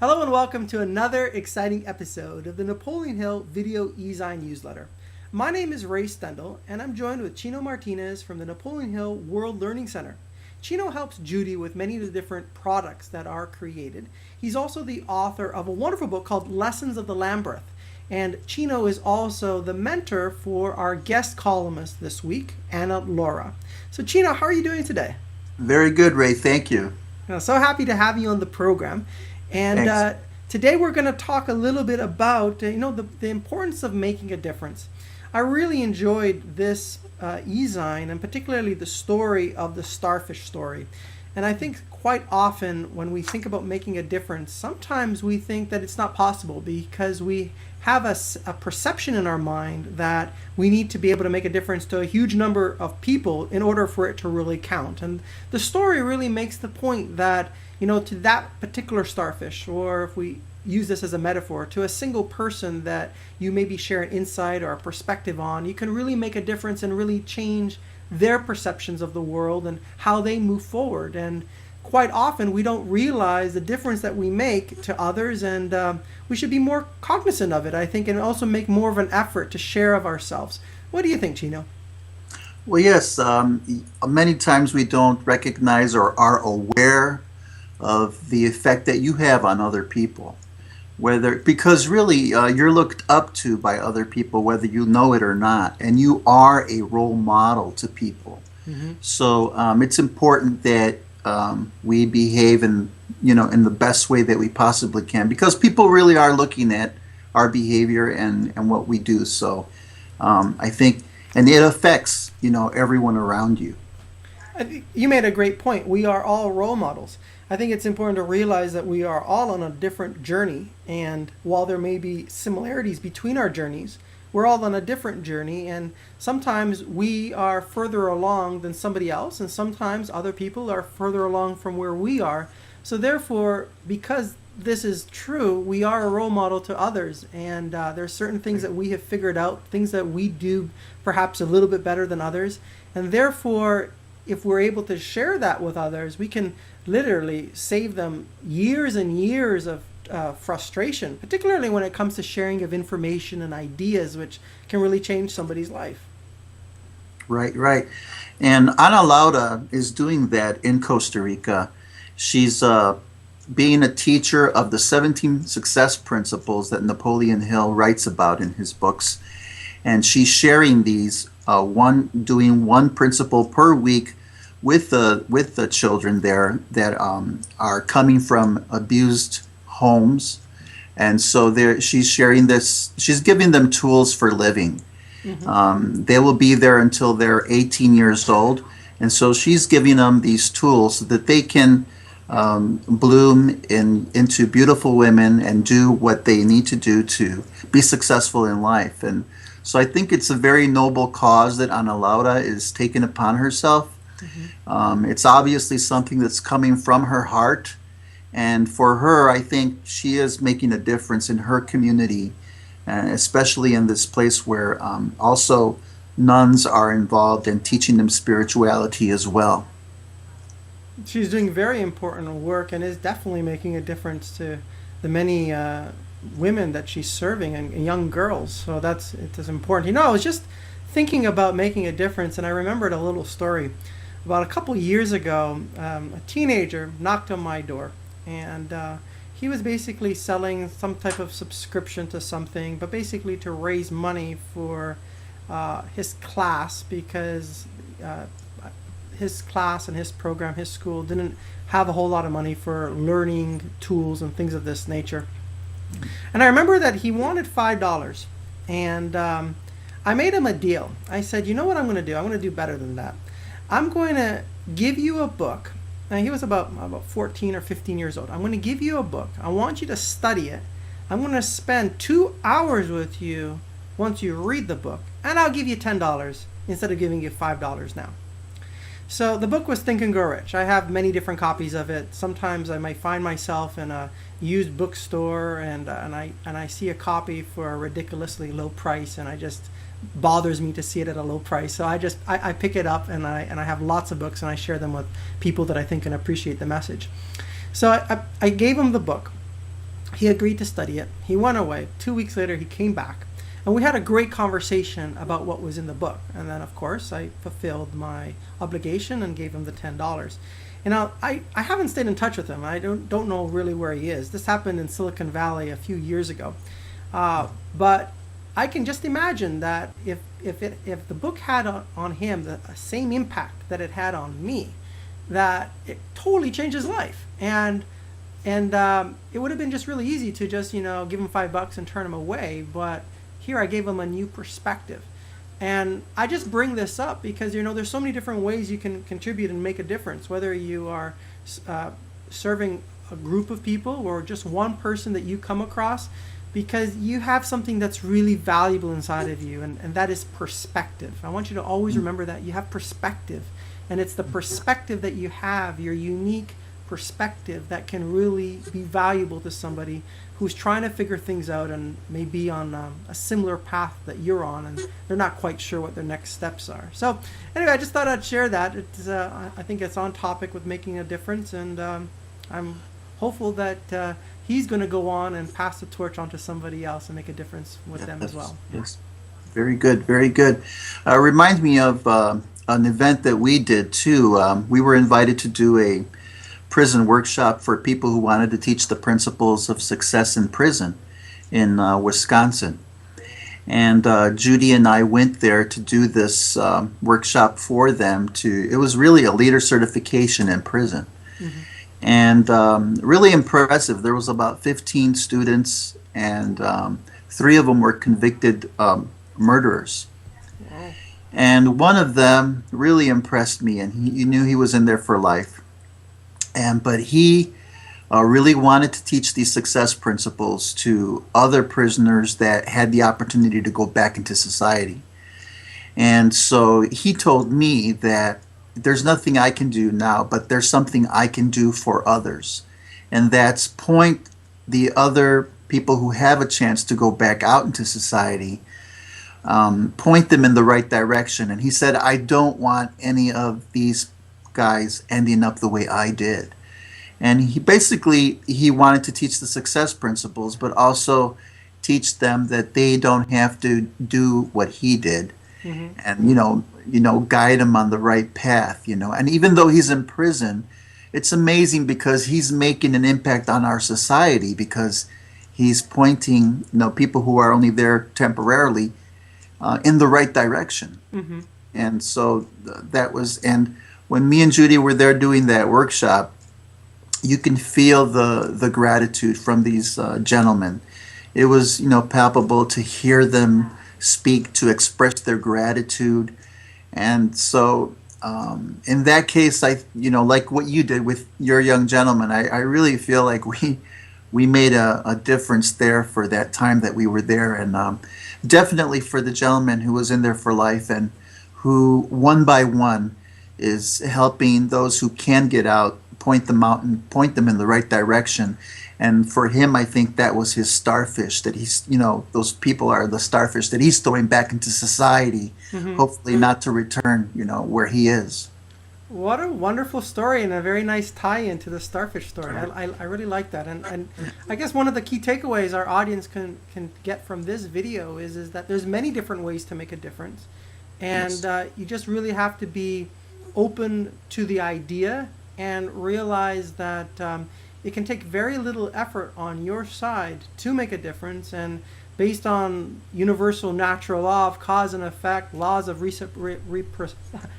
Hello and welcome to another exciting episode of the Napoleon Hill Video Ezine newsletter. My name is Ray Stendall and I'm joined with Chino Martinez from the Napoleon Hill World Learning Center. Chino helps Judy with many of the different products that are created. He's also the author of a wonderful book called Lessons of the Lambeth. And Chino is also the mentor for our guest columnist this week, Anna Laura. So Chino, how are you doing today? Very good, Ray. Thank you. So happy to have you on the program. And today we're going to talk a little bit about the importance of making a difference. I really enjoyed this Ezine, and particularly the story of the starfish story. And I think quite often when we think about making a difference, sometimes we think that it's not possible because we have a perception in our mind that we need to be able to make a difference to a huge number of people in order for it to really count. And the story really makes the point that, to that particular starfish, or if we use this as a metaphor, to a single person that you maybe share an insight or a perspective on, you can really make a difference and really change their perceptions of the world and how they move forward. And quite often we don't realize the difference that we make to others, and we should be more cognizant of it, I think, and also make more of an effort to share of ourselves. What do you think, Chino? Well, yes, many times we don't recognize or are aware of the effect that you have on other people. Because really you're looked up to by other people, whether you know it or not, and you are a role model to people. Mm-hmm. So it's important that we behave in the best way that we possibly can, because people really are looking at our behavior and what we do. So I think, and it affects everyone around you. You made a great point. We are all role models. I think it's important to realize that we are all on a different journey, and while there may be similarities between our journeys, we're all on a different journey, and sometimes we are further along than somebody else, and sometimes other people are further along from where we are. So therefore, because this is true, we are a role model to others, and there's certain things that we have figured out, things that we do perhaps a little bit better than others, and therefore if we're able to share that with others, we can literally save them years and years of frustration, particularly when it comes to sharing of information and ideas, which can really change somebody's life. Right. And Ana Laura is doing that in Costa Rica. She's being a teacher of the 17 success principles that Napoleon Hill writes about in his books. And she's sharing these, doing one principle per week with the children there that are coming from abused homes. And so she's sharing this, she's giving them tools for living. Mm-hmm. They will be there until they're 18 years old. And so she's giving them these tools so that they can bloom into beautiful women and do what they need to do to be successful in life. And so I think it's a very noble cause that Ana Laura is taking upon herself. Mm-hmm. It's obviously something that's coming from her heart. And for her, I think she is making a difference in her community, especially in this place where also nuns are involved in teaching them spirituality as well. She's doing very important work and is definitely making a difference to the many women that she's serving and young girls. So it is important. I was just thinking about making a difference, and I remembered a little story. About a couple years ago, a teenager knocked on my door, and he was basically selling some type of subscription to something, but basically to raise money for his class, because his class and his program, his school, didn't have a whole lot of money for learning tools and things of this nature. And I remember that he wanted $5, and I made him a deal. I said, you know what I'm going to do? I'm going to do better than that. I'm going to give you a book. Now, he was about 14 or 15 years old. I'm going to give you a book. I want you to study it. I'm going to spend 2 hours with you once you read the book, and I'll give you $10 instead of giving you $5 now. So the book was Think and Grow Rich. I have many different copies of it. Sometimes I might find myself in a used bookstore and I see a copy for a ridiculously low price, and I just bothers me to see it at a low price. So I pick it up, and I have lots of books, and I share them with people that I think can appreciate the message. So I gave him the book, He agreed to study it. He went away. 2 weeks later, he came back. And we had a great conversation about what was in the book. And then, of course, I fulfilled my obligation and gave him the $10. And I haven't stayed in touch with him. I don't know really where he is. This happened in Silicon Valley a few years ago. But I can just imagine that if the book had on him the same impact that it had on me, that it totally changed his life. And it would have been just really easy to just, give him $5 and turn him away. But here I gave him a new perspective. And I just bring this up because, there's so many different ways you can contribute and make a difference, whether you are serving a group of people or just one person that you come across, because you have something that's really valuable inside of you, and that is perspective. I want you to always remember that. You have perspective, and it's the perspective that you have, your unique perspective, that can really be valuable to somebody who's trying to figure things out and may be on a similar path that you're on, and they're not quite sure what their next steps are. So anyway, I just thought I'd share that. I think it's on topic with making a difference, and I'm hopeful that he's going to go on and pass the torch on to somebody else and make a difference with them as well. Yes, very good, very good. Reminds me of an event that we did too. We were invited to do a prison workshop for people who wanted to teach the principles of success in prison in Wisconsin. And Judy and I went there to do this workshop for them. It was really a leader certification in prison. Mm-hmm. And really impressive. There was about 15 students, and 3 of them were convicted murderers. Wow. And one of them really impressed me, and you knew he was in there for life. But he really wanted to teach these success principles to other prisoners that had the opportunity to go back into society. And so he told me that there's nothing I can do now, but there's something I can do for others. And that's point the other people who have a chance to go back out into society, point them in the right direction. And he said, I don't want any of these guys ending up the way I did. And he wanted to teach the success principles, but also teach them that they don't have to do what he did. Mm-hmm. And guide him on the right path. And even though he's in prison, it's amazing because he's making an impact on our society, because he's pointing people who are only there temporarily in the right direction. Mm-hmm. And so and when me and Judy were there doing that workshop, you can feel the gratitude from these gentlemen. It was palpable to hear them speak, to express their gratitude. And so in that case, like what you did with your young gentleman, I really feel like we made a difference there for that time that we were there. And definitely for the gentleman who was in there for life, and who one by one is helping those who can get out, point them out and point them in the right direction. And for him, I think that was his starfish, that he's, those people are the starfish that he's throwing back into society, mm-hmm. hopefully not to return, where he is. What a wonderful story, and a very nice tie-in to the starfish story. I really like that. And I guess one of the key takeaways our audience can get from this video is that there's many different ways to make a difference. And yes. You just really have to be open to the idea and realize that it can take very little effort on your side to make a difference. And based on universal natural law of cause and effect, laws of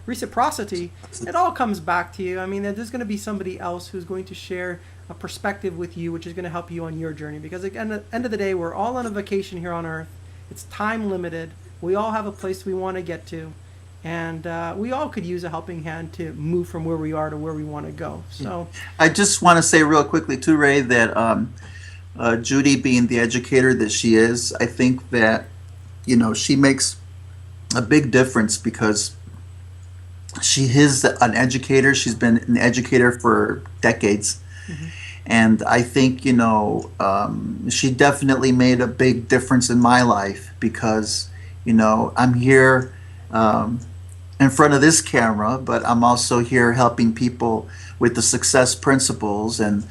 reciprocity, it all comes back to you. I mean, there's going to be somebody else who's going to share a perspective with you, which is going to help you on your journey. Because at the end of the day, we're all on a vacation here on Earth. It's time limited. We all have a place we want to get to. And we all could use a helping hand to move from where we are to where we want to go. So I just want to say real quickly too, Ray, that Judy, being the educator that she is, I think that she makes a big difference, because she is an educator. She's been an educator for decades. Mm-hmm. And I think she definitely made a big difference in my life, because I'm here in front of this camera, but I'm also here helping people with the success principles. And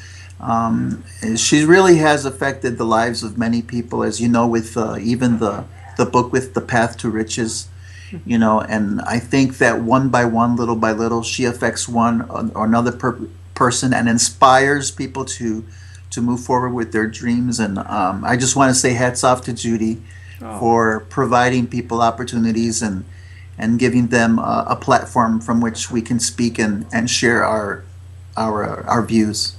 She really has affected the lives of many people, as you know, with even the book with the Path to Riches. And I think that one by one, little by little, she affects one or another person and inspires people to move forward with their dreams. And I just want to say hats off to Judy Oh. for providing people opportunities and giving them a platform from which we can speak and share our views.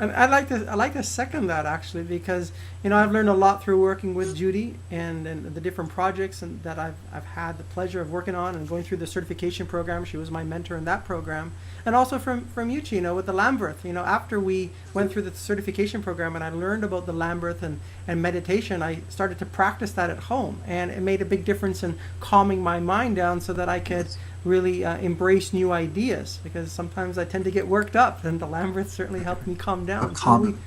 And I like to second that actually, because I've learned a lot through working with Judy and the different projects and that I've had the pleasure of working on and going through the certification program. She was my mentor in that program, and also from you, Chino, with the Lambert. After we went through the certification program and I learned about the Lambert and meditation, I started to practice that at home, and it made a big difference in calming my mind down so that I could really embrace new ideas, because sometimes I tend to get worked up, and the Lambert certainly helped me calm down.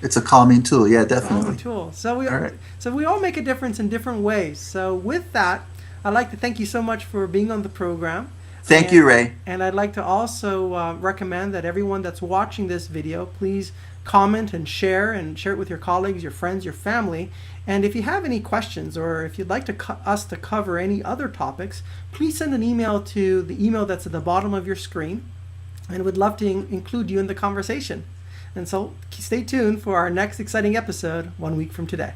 It's a calming tool, yeah, Calming definitely. tool. So we All right. so we all make a difference in different ways. So with that, I'd like to thank you so much for being on the program. Thank you, Ray. And I'd like to also recommend that everyone that's watching this video, please comment and share it with your colleagues, your friends, your family. And if you have any questions, or if you'd like us to cover any other topics, please send an email to the email that's at the bottom of your screen, and we'd love to include you in the conversation. And so stay tuned for our next exciting episode 1 week from today.